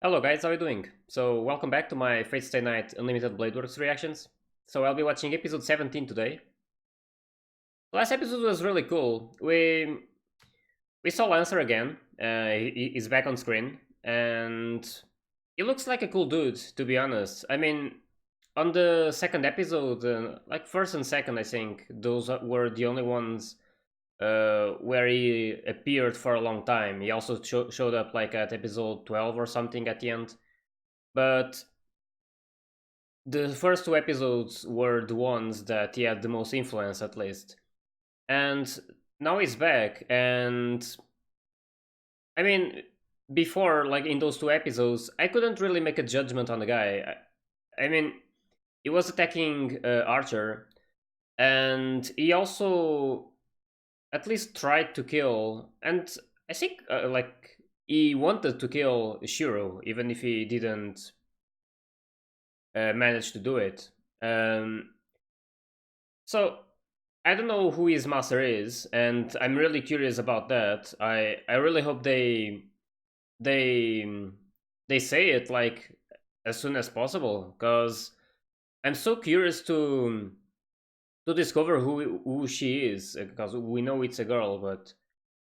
Hello guys, how are you doing? So welcome back to my Fate Stay Night Unlimited Blade Works reactions. So I'll be watching episode 17 today. The last episode was really cool. We saw Lancer again. He's back on screen, and he looks like a cool dude, to be honest. I mean, on the second episode, like first and second, I think those were the only ones where he appeared for a long time. He also showed up like at episode 12 or something at the end. But the first two episodes were the ones that he had the most influence, at least. And now he's back, and I mean, before, like in those two episodes, I couldn't really make a judgment on the guy. I mean, he was attacking Archer, and he also at least tried to kill, and I think like he wanted to kill Shiro, even if he didn't manage to do it. Um, So I don't know who his master is, and I'm really curious about that. I really hope they they say it like as soon as possible, because I'm so curious to discover who she is, because we know it's a girl, but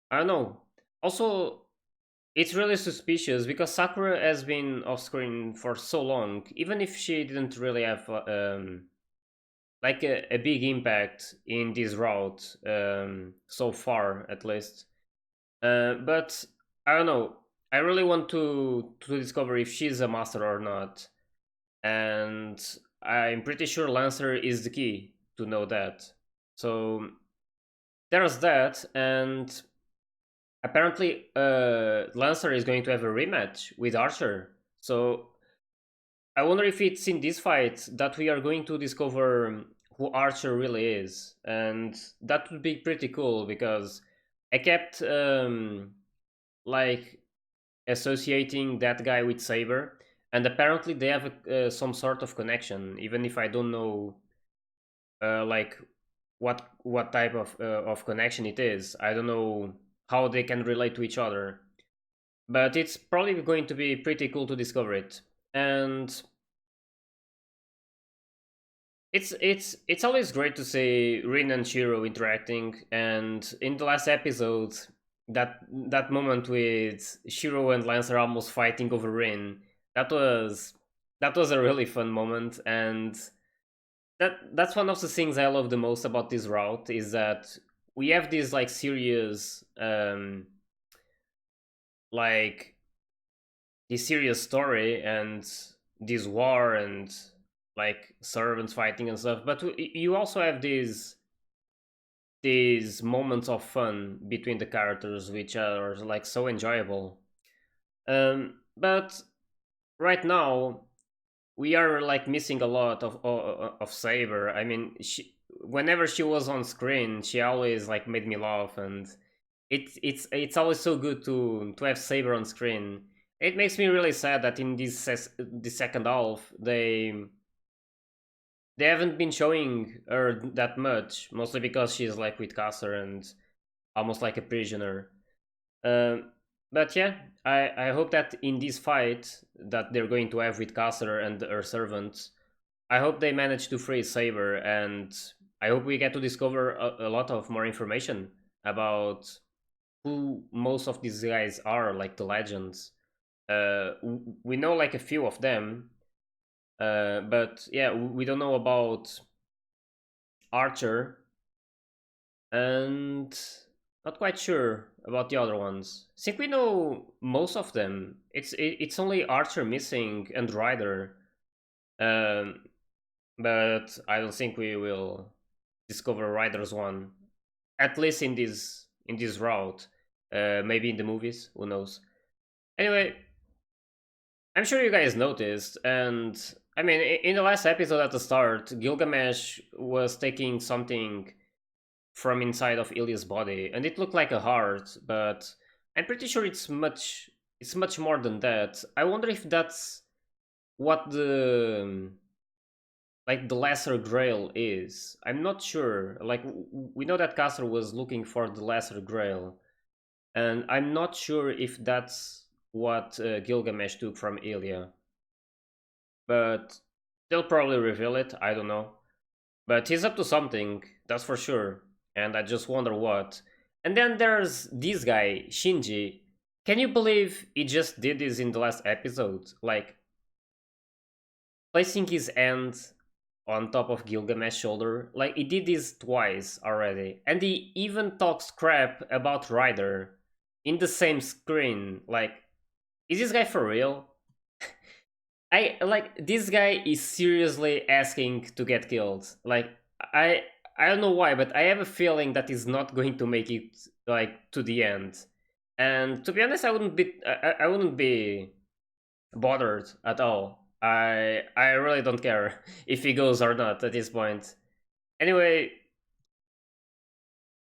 I don't know. Also, it's really suspicious because Sakura has been off screen for so long, even if she didn't really have like a big impact in this route so far, at least. But I don't know. I really want to discover if she's a master or not, and I'm pretty sure Lancer is the key to know that. So there's that, and apparently Lancer is going to have a rematch with Archer. So I wonder if it's in this fight that we are going to discover who Archer really is, and that would be pretty cool because I kept like associating that guy with Saber, and apparently they have some sort of connection, even if I don't know like what type of connection it is. I don't know how they can relate to each other, but it's probably going to be pretty cool to discover it. And it's always great to see Rin and Shiro interacting, and in the last episode, that moment with Shiro and Lancer almost fighting over Rin, that was that was a really fun moment, and that's one of the things I love the most about this route is that we have this like serious like this serious story and this war and like servants fighting and stuff, but you also have these moments of fun between the characters which are like so enjoyable. But right now we are like missing a lot of Saber. I mean, whenever she was on screen, she always like made me laugh, and it's always so good to have Saber on screen. It makes me really sad that in the second half they haven't been showing her that much, mostly because she's like with Caster and almost like a prisoner. Um, but yeah, I hope that in this fight that they're going to have with Caster and her servants, I hope they manage to free Saber, and I hope we get to discover a lot of more information about who most of these guys are, like the legends. We know like a few of them, but yeah, we don't know about Archer, and not quite sure about the other ones. I think we know most of them. It's only Archer missing and Ryder, um, but I don't think we will discover Ryder's one, at least in this route. Maybe in the movies, who knows? Anyway, I'm sure you guys noticed, and I mean, in the last episode at the start, Gilgamesh was taking something from inside of Ilya's body, and it looked like a heart, but I'm pretty sure it's much more than that. I wonder if that's what the like the lesser grail is. I'm not sure. Like we know that Caster was looking for the lesser grail, and I'm not sure if that's what Gilgamesh took from Ilya, but they'll probably reveal it. I don't know, but he's up to something, that's for sure. And I just wonder what. And then there's this guy, Shinji. Can you believe he just did this in the last episode? Like, placing his hand on top of Gilgamesh's shoulder. Like, he did this twice already. And he even talks crap about Ryder in the same screen. Like, is this guy for real? I like this guy is seriously asking to get killed. Like, I I don't know why, but I have a feeling that he's not going to make it like to the end. And to be honest, I wouldn't be bothered at all. I really don't care if he goes or not at this point. Anyway,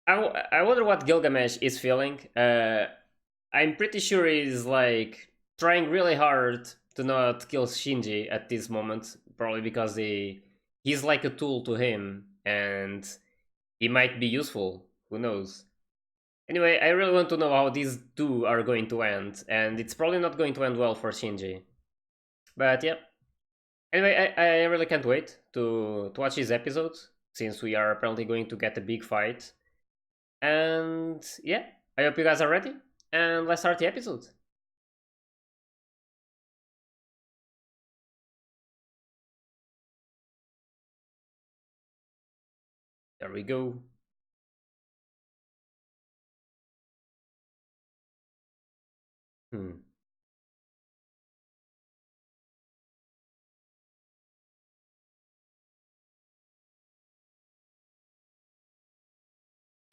I wonder what Gilgamesh is feeling. I'm pretty sure he's like trying really hard to not kill Shinji at this moment, probably because he's like a tool to him and he might be useful. Who knows? Anyway, I really want to know how these two are going to end, and it's probably not going to end well for Shinji. But yeah. Anyway, I really can't wait to watch these episodes since we are apparently going to get a big fight. And yeah, I hope you guys are ready. And let's start the episode. There we go. Hmm.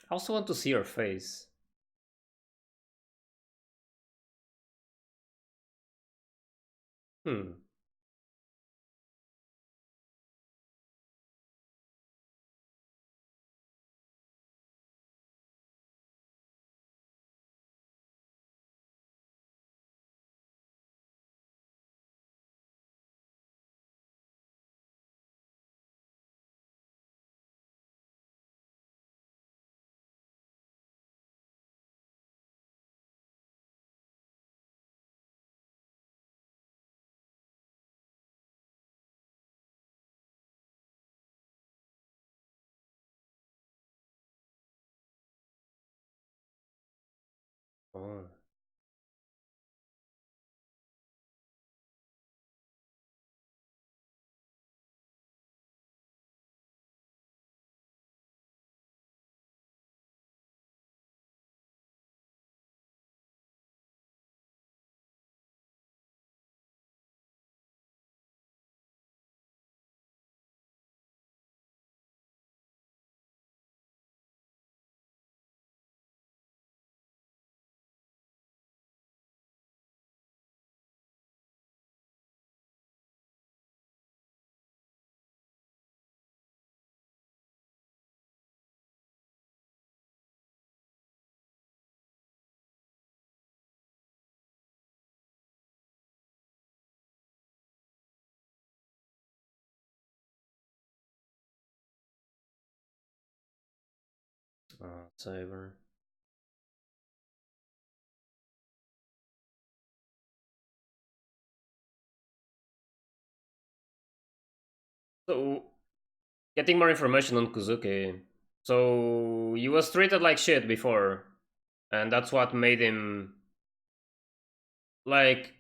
I also want to see your face. Hmm. Oh. Saber. So, getting more information on Kuzuki. So, he was treated like shit before, and that's what made him like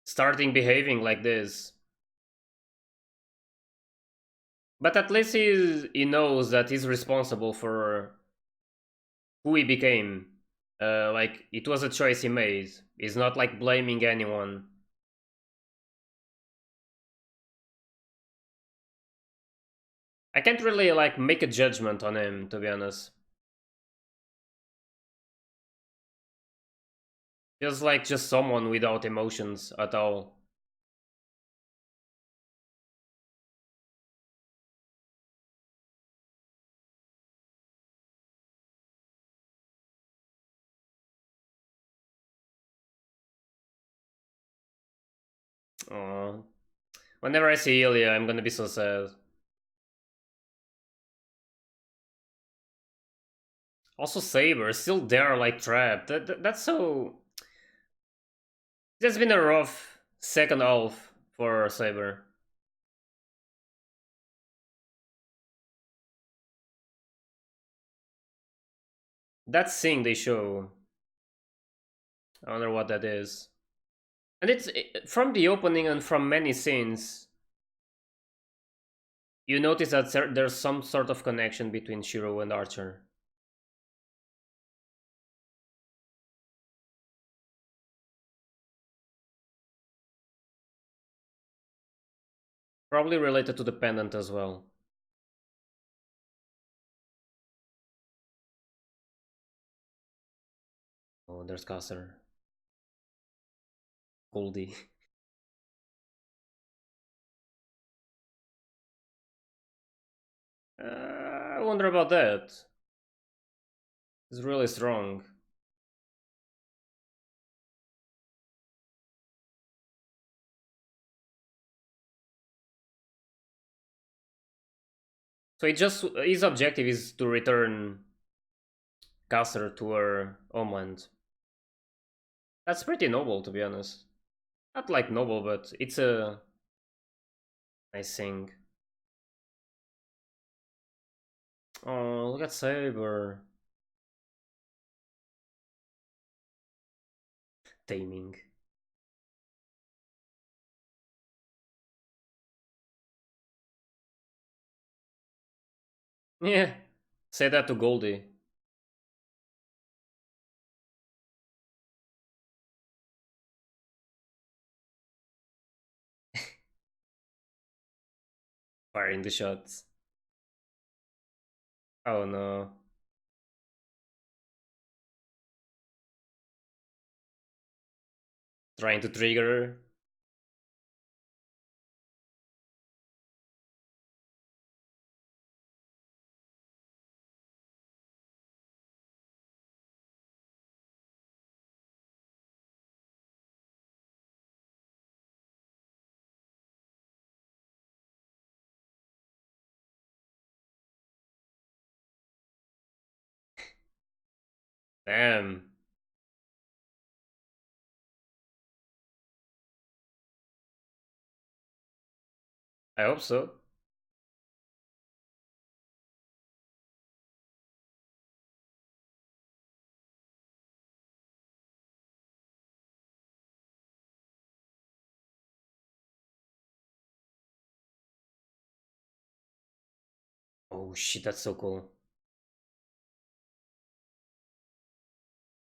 starting behaving like this. But at least he knows that he's responsible for who he became. Like it was a choice he made. He's not like blaming anyone. I can't really like make a judgment on him, to be honest. Feels like just someone without emotions at all. Aww. Whenever I see Ilya, I'm gonna be so sad. Also, Saber still there, like trapped. That's so. It's been a rough second half for Saber. That thing they show, I wonder what that is. And from the opening and from many scenes, you notice that there's some sort of connection between Shiro and Archer. Probably related to the pendant as well. Oh, there's Caster. Goldie. I wonder about that. It's really strong. So his objective is to return Caster to her homeland. That's pretty noble, to be honest. Not like noble, but it's a nice thing. Oh, look at Saber. Taming. Yeah. Say that to Goldie. Firing the shots. Oh no. Trying to trigger. Damn. I hope so. Oh shit, that's so cool.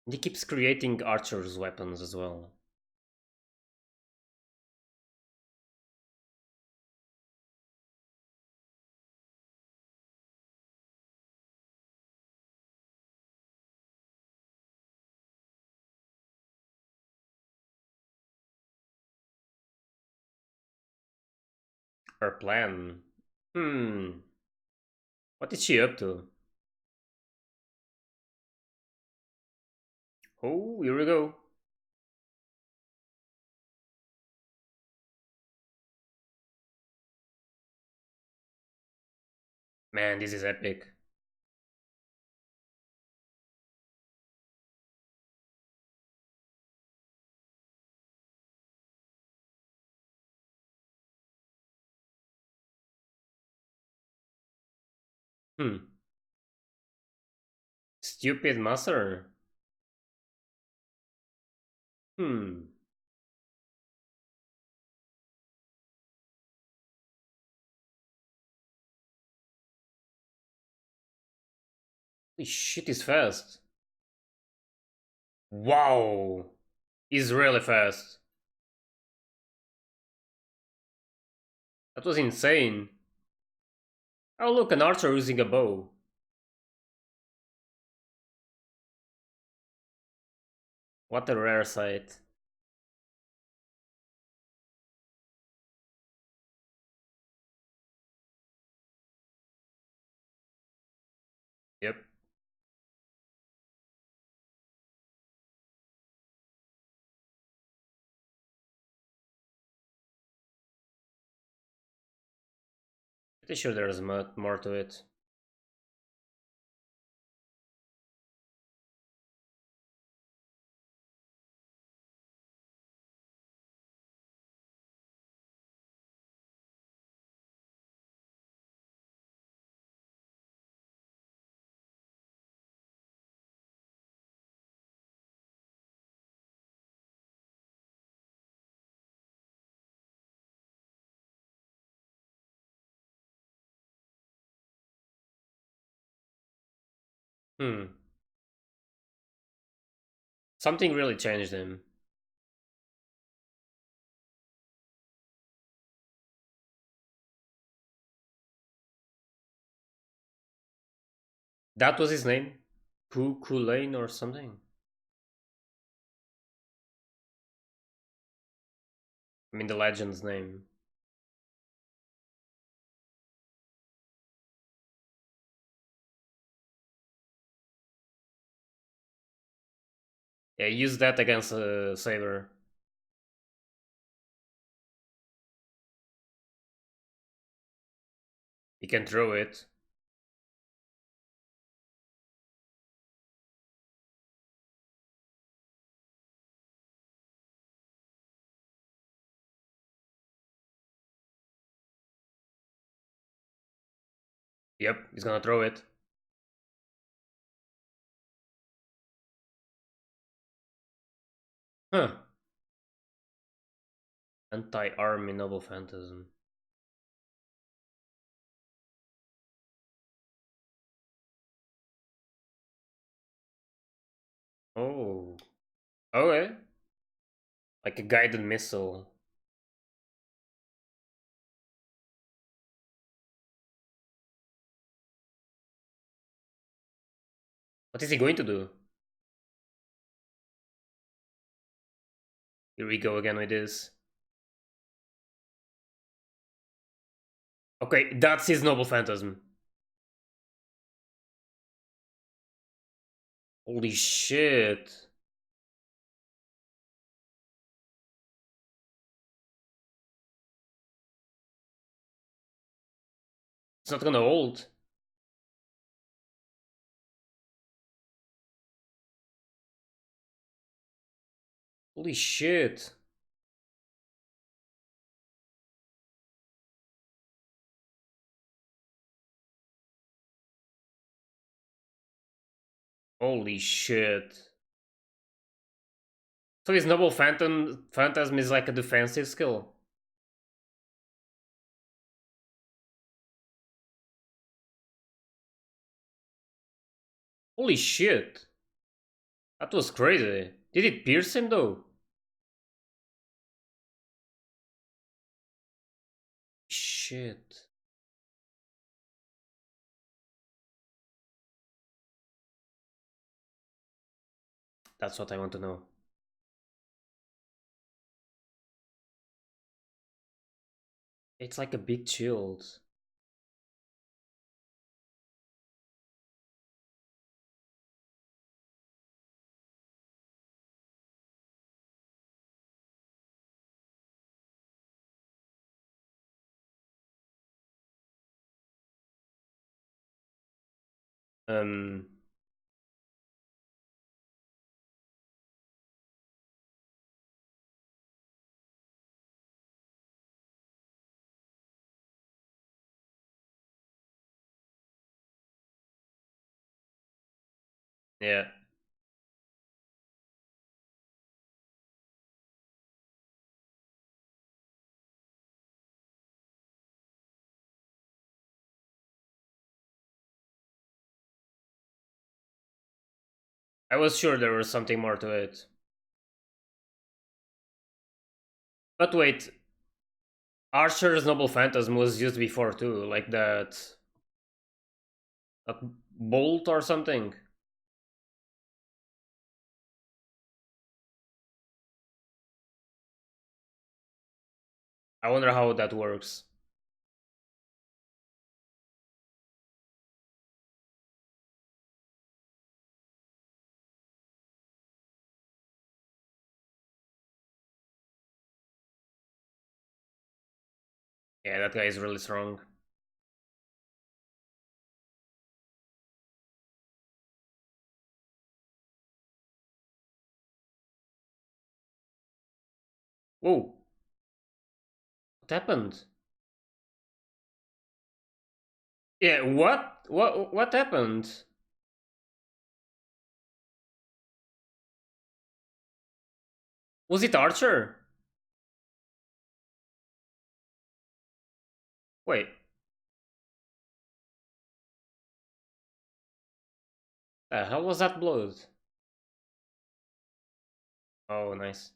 And he keeps creating archer's weapons as well. Her plan. Hmm. What is she up to? Oh, here we go. Man, this is epic. Hmm. Stupid master. Hmm. Holy shit, is fast. Wow. He's really fast. That was insane. Oh look, an archer using a bow. What a rare sight. Yep. Pretty sure there's more to it. Hmm. Something really changed him. That was his name? Kulain or something? I mean, the legend's name. Yeah, use that against Saber. He can throw it. Yep, he's gonna throw it. Huh. Anti-army noble phantasm. Oh. Okay. Like a guided missile. What is he going to do? Here we go again with this. Okay, that's his noble phantasm. Holy shit. It's not gonna hold. Holy shit. Holy shit. So his noble phantasm is like a defensive skill. Holy shit. That was crazy. Did it pierce him though? Shit. That's what I want to know. It's like a big shield. Um, yeah. I was sure there was something more to it. But wait, Archer's Noble Phantasm was used before too, like that bolt or something. I wonder how that works. Yeah, that guy is really strong. Whoa, what happened? Yeah, what? What happened? Was it Archer? Wait, The hell was that blood? Oh, nice.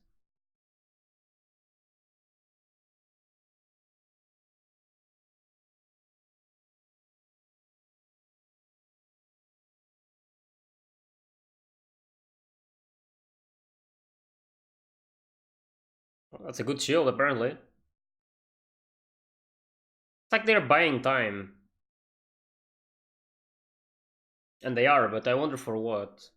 Well, that's a good shield, apparently. It's like they're buying time. And they are, but I wonder for what.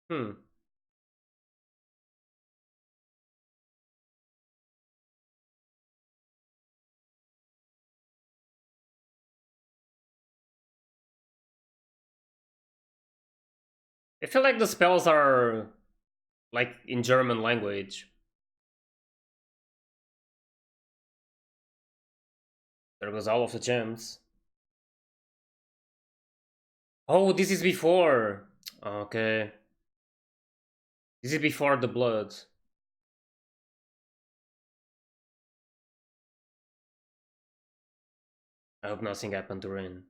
Hmm. I feel like the spells are like in German language. There goes all of the gems. Oh, this is before. Okay. This is before the blood. I hope nothing happened to Rin.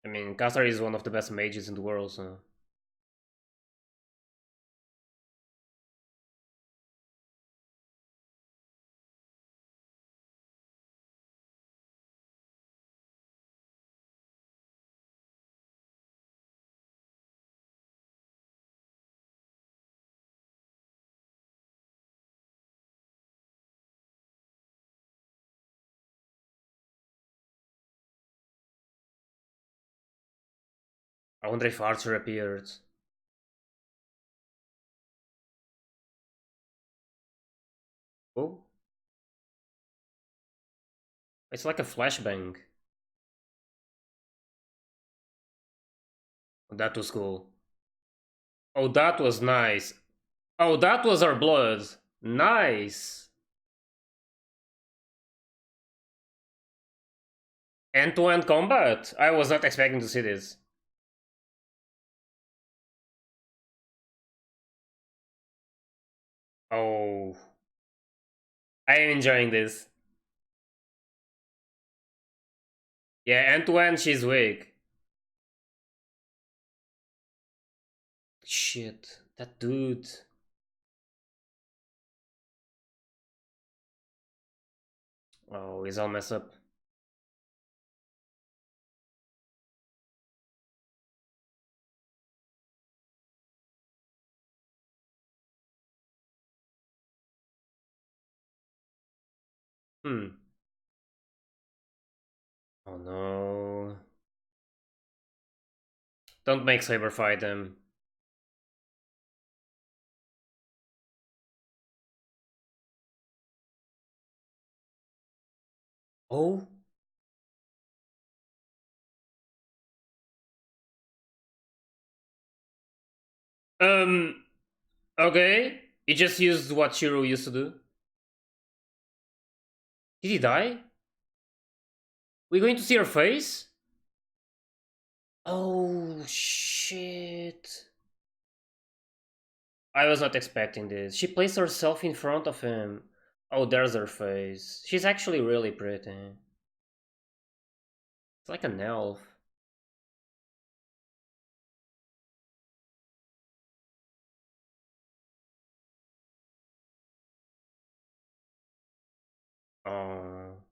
I mean, Cassar is one of the best mages in the world, so. I wonder if Archer appeared. Oh, it's like a flashbang. That was cool. Oh, that was nice. Oh, that was our blood. Nice. End-to-end combat. I was not expecting to see this. Oh, I am enjoying this. Yeah, end-to-end, she's weak. Shit, that dude. Oh, he's all messed up. Hmm. Oh no. Don't make Saber fight him. Oh? Um, okay. He just used what Shiro used to do. Did he die? We going to see her face? Oh, shit. I was not expecting this. She placed herself in front of him. Oh, there's her face. She's actually really pretty. It's like an elf. Oh,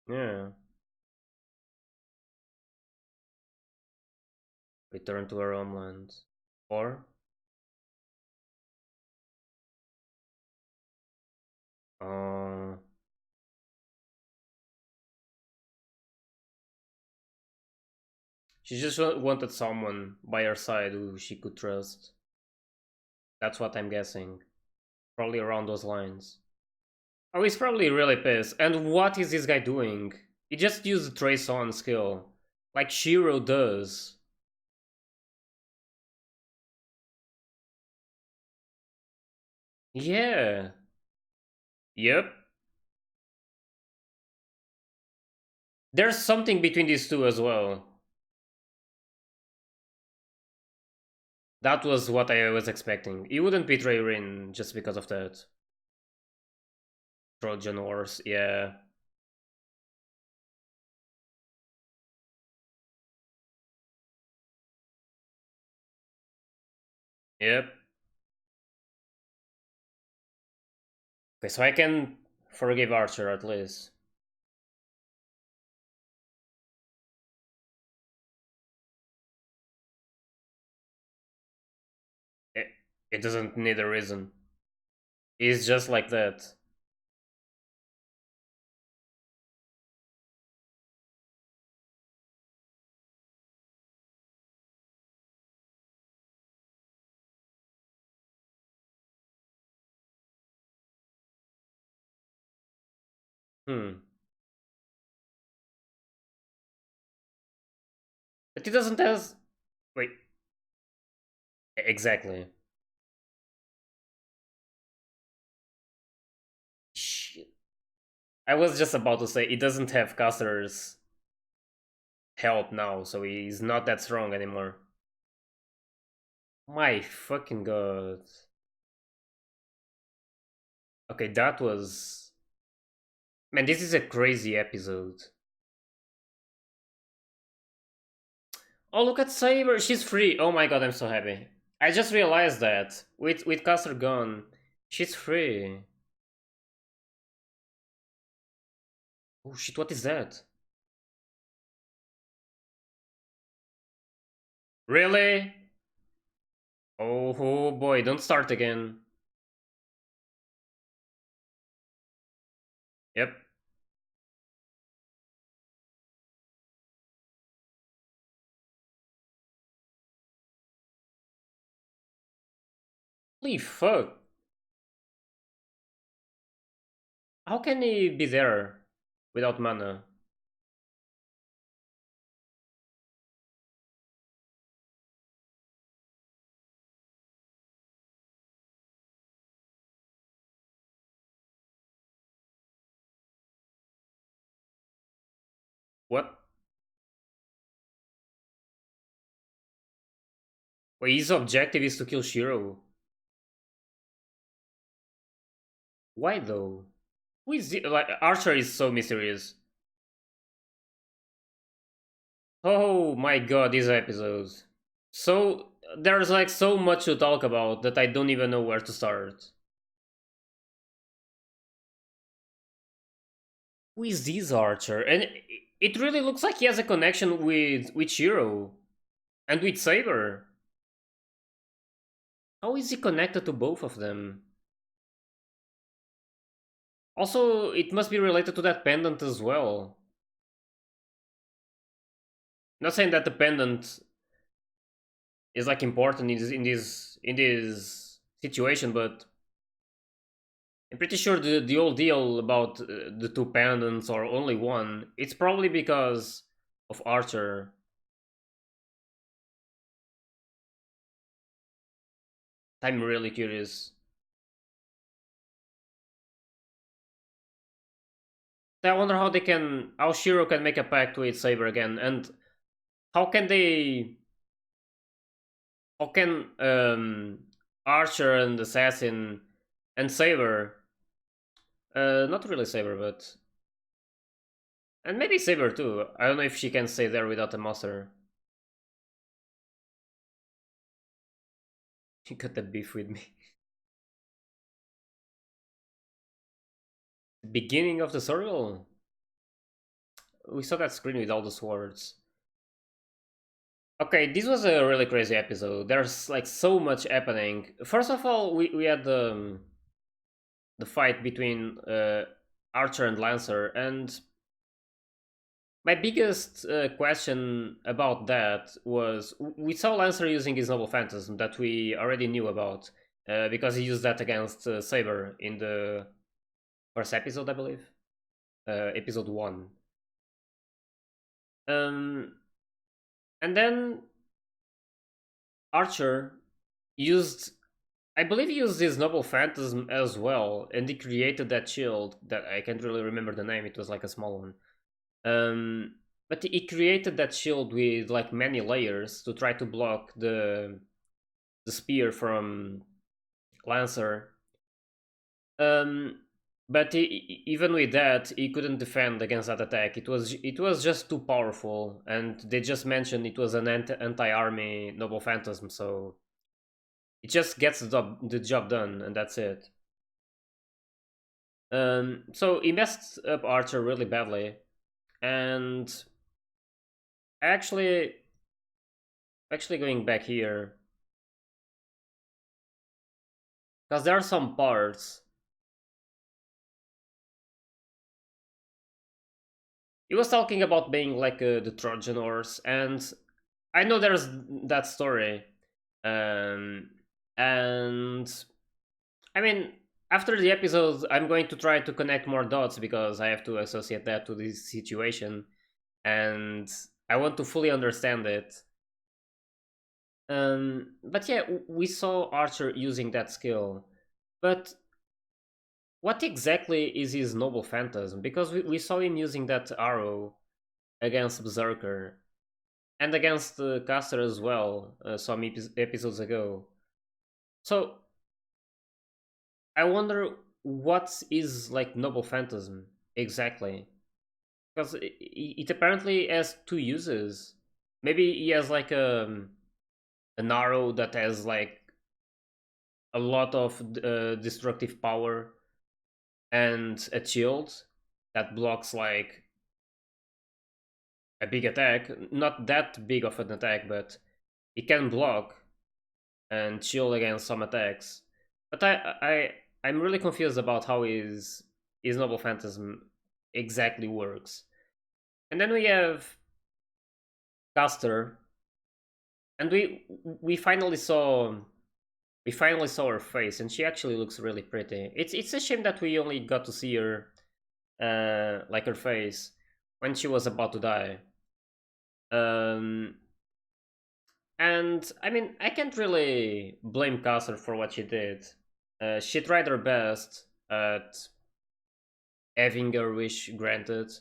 yeah. Return to her homeland. Or? Oh. She just wanted someone by her side who she could trust. That's what I'm guessing. Probably around those lines. Oh, he's probably really pissed. And what is this guy doing? He just used the Trace On skill. Like Shiro does. Yeah. Yep. There's something between these two as well. That was what I was expecting. He wouldn't betray Rin just because of that. Trojan Horse, yeah. Yep. Okay, so I can forgive Archer at least. It, it doesn't need a reason. He's just like that. Hmm. But he doesn't have. Wait. Exactly. Shit. I was just about to say he doesn't have Caster's help now, so he's not that strong anymore. My fucking god. Okay, that was. Man, this is a crazy episode. Oh, look at Saber. She's free. Oh my god, I'm so happy. I just realized that with Caster gone, she's free. Oh shit, what is that? Really? Oh boy, don't start again. Yep. Holy fuck. How can he be there without mana? What? Wait, his objective is to kill Shiro. Why though? Who is the, like Archer is so mysterious. Oh my god, these episodes. So there's like so much to talk about that I don't even know where to start. Who is this Archer? And it really looks like he has a connection with Shiro and with Saber. How is he connected to both of them? Also, it must be related to that pendant as well. Not saying that the pendant is like important in this situation, but I'm pretty sure the old deal about the two pendants or only one, it's probably because of Archer. I'm really curious. I wonder how Shiro can make a pact with Saber again, and how can they, how can Archer and Assassin and Saber, not really Saber, but and maybe Saber too. I don't know if she can stay there without a master. She got the beef with me. The beginning of the circle. We saw that screen with all the swords. Okay, this was a really crazy episode. There's like so much happening. First of all, we had the fight between Archer and Lancer, and My biggest question about that was we saw Lancer using his Noble Phantasm that we already knew about because he used that against Saber in the first episode, I believe, episode 1. Um, and then Archer used, I believe he used his Noble Phantasm as well, and he created that shield that I can't really remember the name, it was like a small one. But he created that shield with like many layers to try to block the spear from Lancer. Um, but even with that, he couldn't defend against that attack. It was just too powerful, and they just mentioned it was an anti-army Noble Phantasm, so it just gets the job done, and that's it. So he messed up Archer really badly, and actually, actually going back here, because there are some parts. He was talking about being like the Trojan horse, and I know there's that story, um, and I mean, after the episode, I'm going to try to connect more dots because I have to associate that to this situation, and I want to fully understand it. But yeah, we saw Archer using that skill, but what exactly is his Noble Phantasm? Because we saw him using that arrow against Berserker and against Caster as well some episodes ago. So I wonder what is like Noble Phantasm exactly, because it apparently has two uses. Maybe he has like an arrow that has like a lot of destructive power and a shield that blocks like a big attack, not that big of an attack, but it can block and shield against some attacks. But I'm really confused about how his Noble Phantasm exactly works. And then we have Caster, and we finally saw her face, and she actually looks really pretty. It's a shame that we only got to see her like her face when she was about to die. Um, and I mean, I can't really blame Caster for what she did. She tried her best at having her wish granted,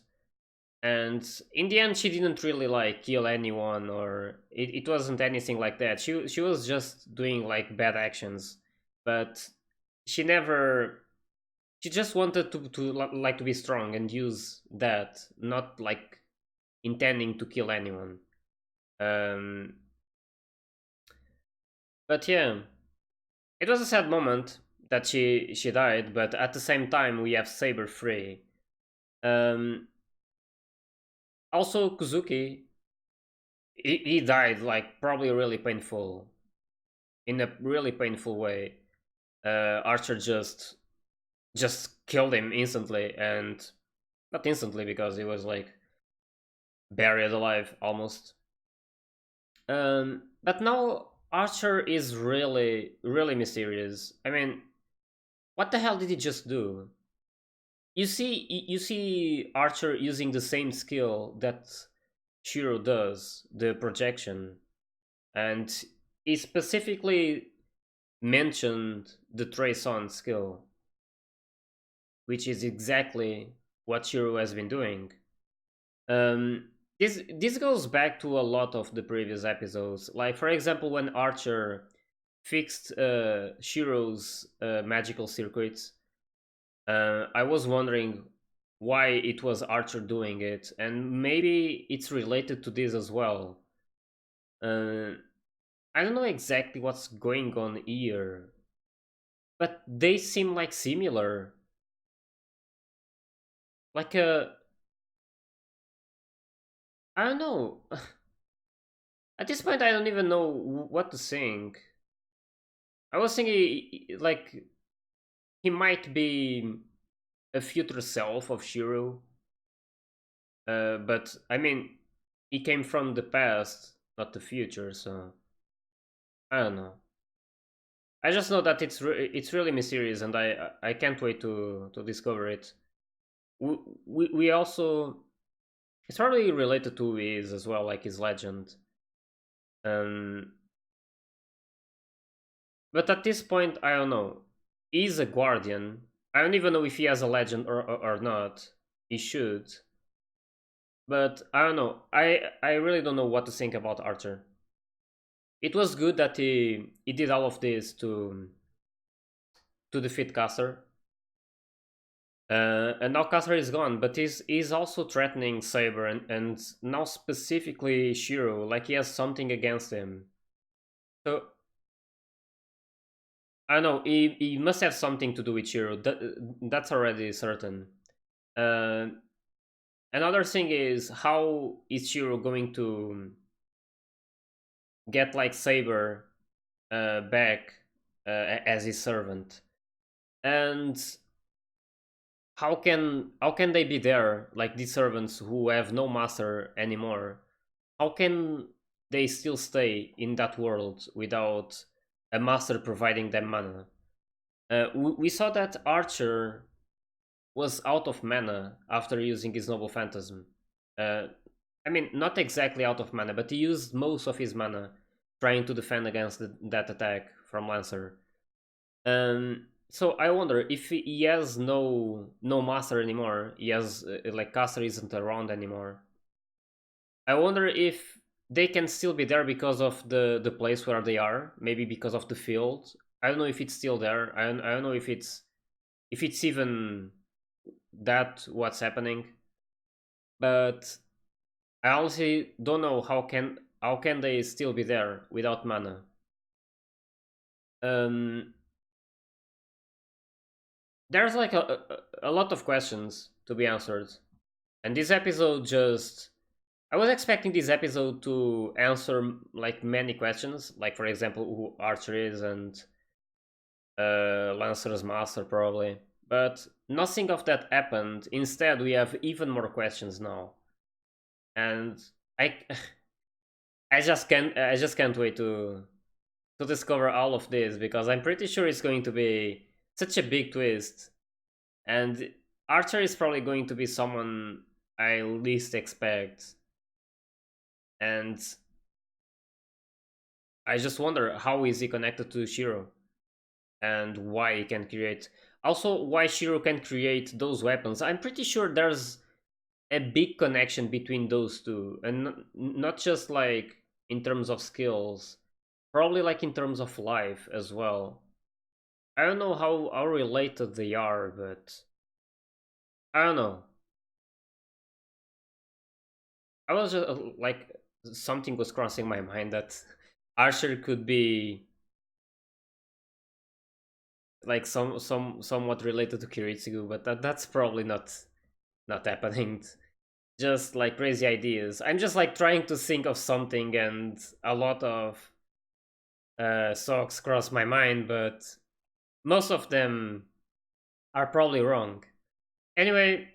and in the end, she didn't really like kill anyone, or it wasn't anything like that. She was just doing like bad actions, but she never. She just wanted to to be strong and use that, not like intending to kill anyone. Um, but yeah, it was a sad moment that she died, but at the same time we have Saber free. Um, Also, Kuzuki, he died like probably really painful, in a really painful way. Archer just killed him instantly, and not instantly because he was like buried alive almost. But now Archer is really mysterious. I mean, what the hell did he just do? You see Archer using the same skill that Shiro does, the projection, and he specifically mentioned the Trace On skill, which is exactly what Shiro has been doing. This goes back to a lot of the previous episodes. Like for example, when Archer fixed Shiro's magical circuits, I was wondering why it was Archer doing it, and maybe it's related to this as well. Uh, I don't know exactly what's going on here, but they seem like similar. Like I don't know. At this point, I don't even know what to think. I was thinking like he might be a future self of Shiro, But I mean, he came from the past, not the future. So I don't know. I just know that it's really mysterious, and I can't wait to discover it. We also, it's probably related to his as well, like his legend. Um, but at this point, I don't know. He's a guardian. I don't even know if he has a legend or not. He should, but I don't know. I really don't know what to think about Archer. It was good that he did all of this to defeat Caster. And now Caster is gone, but he's also threatening Saber and now specifically Shiro, like he has something against him. So I don't know, he must have something to do with Shiro. That's already certain. Uh, Another thing is, how is Shiro going to get like Saber back as his servant? And how can they be there, like these servants who have no master anymore? How can they still stay in that world without a master providing them mana? We saw that Archer was out of mana after using his Noble Phantasm. Uh, I mean, not exactly out of mana, but he used most of his mana trying to defend against that attack from Lancer. So I wonder if he has no master anymore. He has like caster isn't around anymore. I wonder if they can still be there because of the place where they are. Maybe because of the field. I don't know if it's still there. I don't know if it's even that what's happening. But I honestly don't know how can they still be there without mana. Um, there's like a lot of questions to be answered, and this episode just, I was expecting this episode to answer like many questions, like for example who Archer is and Lancer's master probably, but nothing of that happened. Instead, we have even more questions now, and I I just can't wait to discover all of this because I'm pretty sure it's going to be such a big twist. And Archer is probably going to be someone I least expect. And I just wonder how is he connected to Shiro and why he can create. Also, why Shiro can create those weapons. I'm pretty sure there's a big connection between those two, and not just like in terms of skills, probably like in terms of life as well. I don't know how related they are, but I don't know. I was just like, something was crossing my mind that Archer could be like somewhat related to Kiritsugu, but that's probably not happening. Just like crazy ideas. I'm just like trying to think of something, and a lot of thoughts cross my mind, but most of them are probably wrong. Anyway,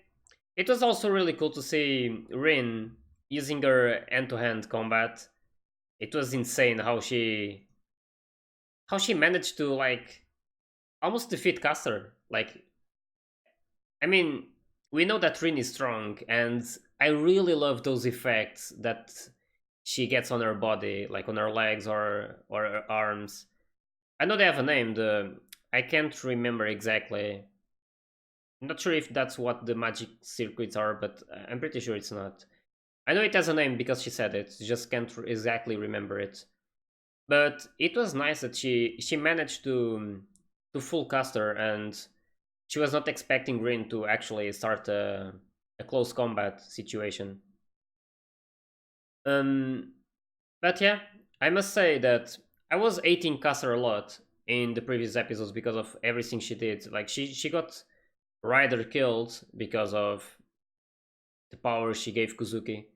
it was also really cool to see Rin using her hand-to-hand combat. It was insane how she managed to like almost defeat Caster. Like, I mean, we know that Rin is strong, and I really love those effects that she gets on her body, like on her legs or her arms. I know they have a name. I can't remember exactly. I'm not sure if that's what the magic circuits are, but I'm pretty sure it's not. I know it has a name because she said it. Just can't exactly remember it. But it was nice that she managed to full caster, and she was not expecting Rin to actually start a close combat situation. Um, but yeah, I must say that I was hating Caster a lot in the previous episodes because of everything she did. Like she got Ryder killed because of the power she gave Kuzuki.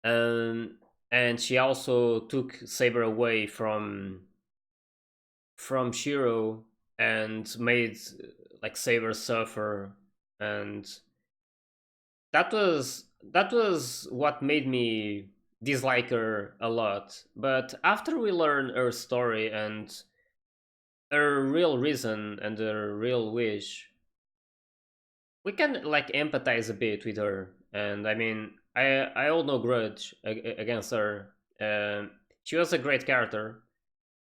Um, and she also took Saber away from Shiro and made like Saber suffer, and that was what made me dislike her a lot. But after we learn her story and her real reason and her real wish, we can like empathize a bit with her. And I mean, I hold no grudge against her. She was a great character,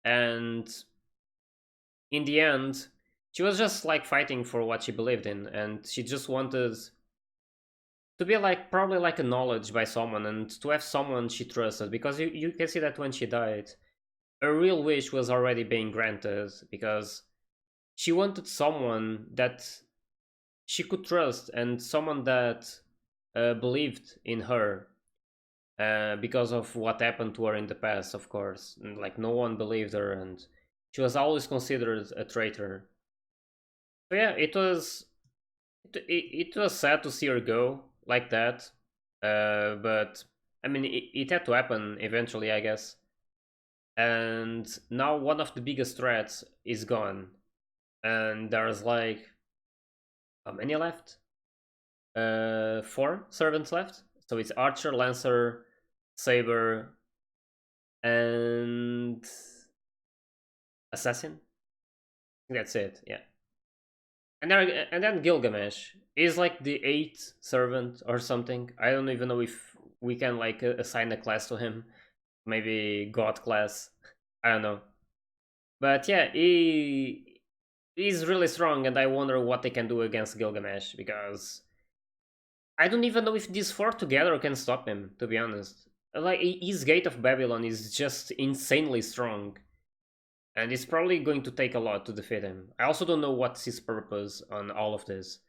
and in the end, she was just like fighting for what she believed in, and she just wanted to be like probably like acknowledged by someone and to have someone she trusted, because you can see that when she died, her real wish was already being granted, because she wanted someone that she could trust and someone that believed in her, because of what happened to her in the past, of course. And, like, no one believed her, and she was always considered a traitor. So yeah, it was sad to see her go like that, but I mean, it had to happen eventually, I guess. And now one of the biggest threats is gone, and there's like how many left? Four servants left. So it's Archer, Lancer, Saber, and Assassin. That's it. Yeah. And then Gilgamesh is like the eighth servant or something. I don't even know if we can like assign a class to him. Maybe God class. I don't know. But yeah, he's really strong, and I wonder what they can do against Gilgamesh, because I don't even know if these four together can stop him. To be honest, like his Gate of Babylon is just insanely strong, and it's probably going to take a lot to defeat him. I also don't know what's his purpose on all of this,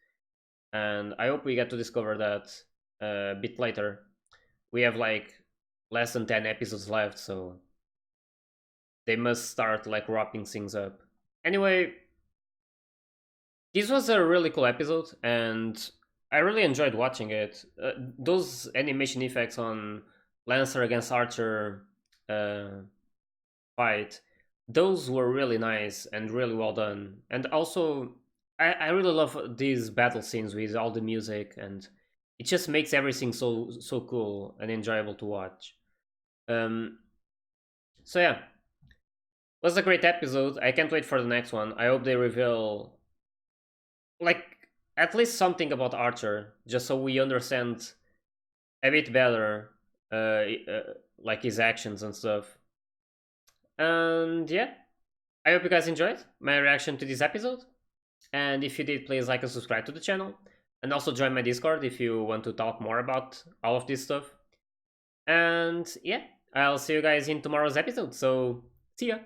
and I hope we get to discover that a bit later. We have like less than 10 episodes left, so they must start like wrapping things up. Anyway, this was a really cool episode, and I really enjoyed watching it. Those animation effects on Lancer against Archer uh, fight, those were really nice and really well done. And also, I really love these battle scenes with all the music, and it just makes everything so cool and enjoyable to watch. Um, so yeah, it was a great episode. I can't wait for the next one. I hope they reveal like at least something about Archer, just so we understand a bit better, like his actions and stuff. And yeah, I hope you guys enjoyed my reaction to this episode. And if you did, please like and subscribe to the channel. And also join my Discord if you want to talk more about all of this stuff. And yeah, I'll see you guys in tomorrow's episode. So, see ya!